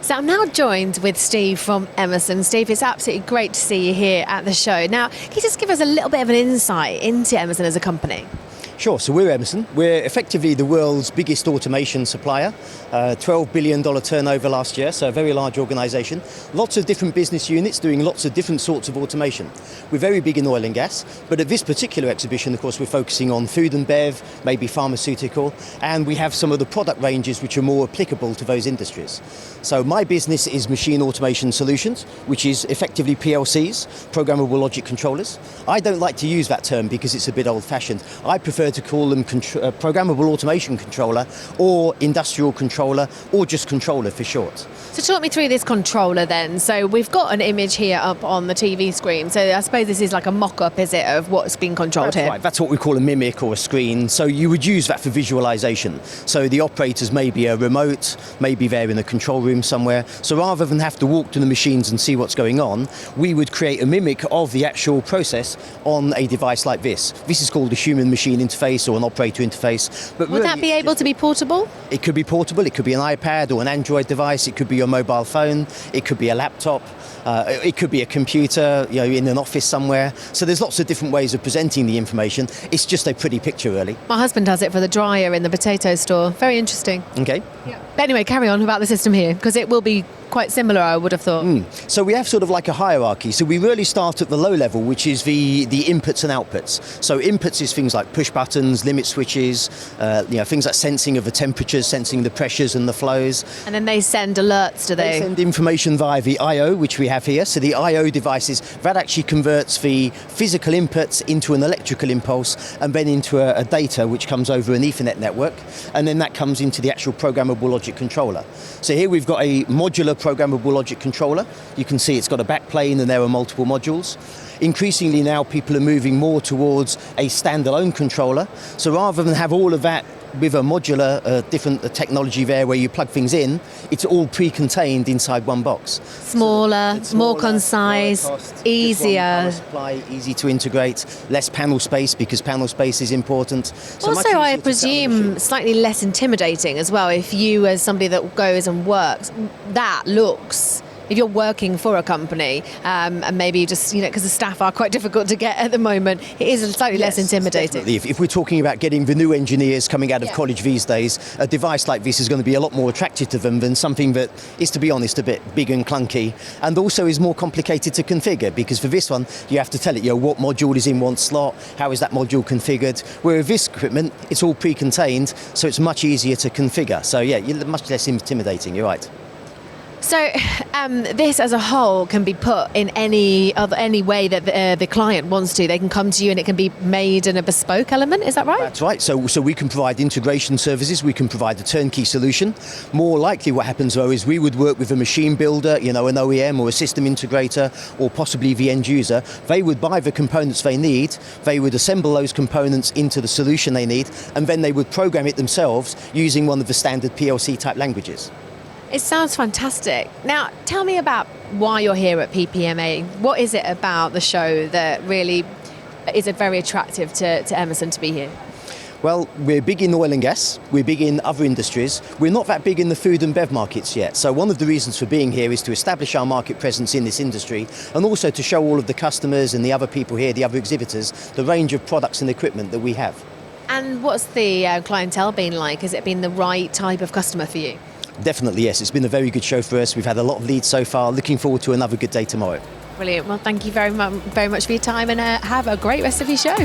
So I'm now joined with Steve from Emerson. Steve, it's absolutely great to see you here at the show. Now, can you just give us a little bit of an insight into Emerson as a company? Sure, so we're Emerson. We're effectively the world's biggest automation supplier. $12 billion turnover last year, so a very large organisation. Lots of different business units doing lots of different sorts of automation. We're very big in oil and gas, but at this particular exhibition, of course, we're focusing on food and bev, maybe pharmaceutical, and we have some of the product ranges which are more applicable to those industries. So my business is Machine Automation Solutions, which is effectively PLCs, Programmable Logic Controllers. I don't like to use that term because it's a bit old-fashioned. I prefer to call them Programmable Automation Controller or Industrial Controller or just Controller for short. So talk me through this controller then. So we've got an image here up on the TV screen. So I suppose this is like a mock-up, is it, of what's being controlled here? Right, that's what we call a mimic or a screen. So you would use that for visualization. So the operators may be a remote, maybe they're in a control room somewhere. So rather than have to walk to the machines and see what's going on, we would create a mimic of the actual process on a device like this. This is called a human-machine interface or an operator interface. But would that be able to be portable? It could be portable. It could be an iPad or an Android device. It could be your mobile phone. It could be a laptop. It could be a computer, in an office somewhere. So there's lots of different ways of presenting the information. It's just a pretty picture, really. My husband has it for the dryer in the potato store. Very interesting. Okay. Yeah. But anyway, carry on about the system here, because it will be quite similar, I would have thought. So we have sort of like a hierarchy. So we really start at the low level, which is the inputs and outputs. So inputs is things like push buttons, limit switches, things like sensing of the temperatures, sensing the pressures and the flows. And then they send alerts, do they? They send information via the I/O, which we have here. So the I/O devices, that actually converts the physical inputs into an electrical impulse and then into a data which comes over an Ethernet network. And then that comes into the actual programmable logic controller. So here we've got a modular programmable logic controller. You can see it's got a backplane and there are multiple modules. Increasingly now people are moving more towards a standalone controller. So rather than have all of that with a modular, different technology there where you plug things in, it's all pre-contained inside one box. Smaller, more concise, cost, easier. Power supply, easy to integrate, less panel space because panel space is important. So also, I presume slightly less intimidating as well. If you, as somebody that goes and works, that looks... If you're working for a company and maybe just, because the staff are quite difficult to get at the moment, it is slightly less intimidating. Definitely. If we're talking about getting the new engineers coming out of college these days, a device like this is going to be a lot more attractive to them than something that is, to be honest, a bit big and clunky and also is more complicated to configure, because for this one, you have to tell it, what module is in one slot, how is that module configured, whereas this equipment, it's all pre-contained, so it's much easier to configure. So you're much less intimidating, you're right. So this as a whole can be put in any way that the client wants to. They can come to you and it can be made in a bespoke element, is that right? That's right. So we can provide integration services, we can provide a turnkey solution. More likely what happens though is we would work with a machine builder, an OEM or a system integrator or possibly the end user. They would buy the components they need, they would assemble those components into the solution they need, and then they would program it themselves using one of the standard PLC type languages. It sounds fantastic. Now, tell me about why you're here at PPMA. What is it about the show that really is very attractive to Emerson to be here? Well, we're big in oil and gas, we're big in other industries, we're not that big in the food and bev markets yet. So one of the reasons for being here is to establish our market presence in this industry and also to show all of the customers and the other people here, the other exhibitors, the range of products and equipment that we have. And what's the clientele been like? Has it been the right type of customer for you? Definitely, yes. It's been a very good show for us. We've had a lot of leads so far. Looking forward to another good day tomorrow. Brilliant. Well, thank you very much for your time and have a great rest of your show.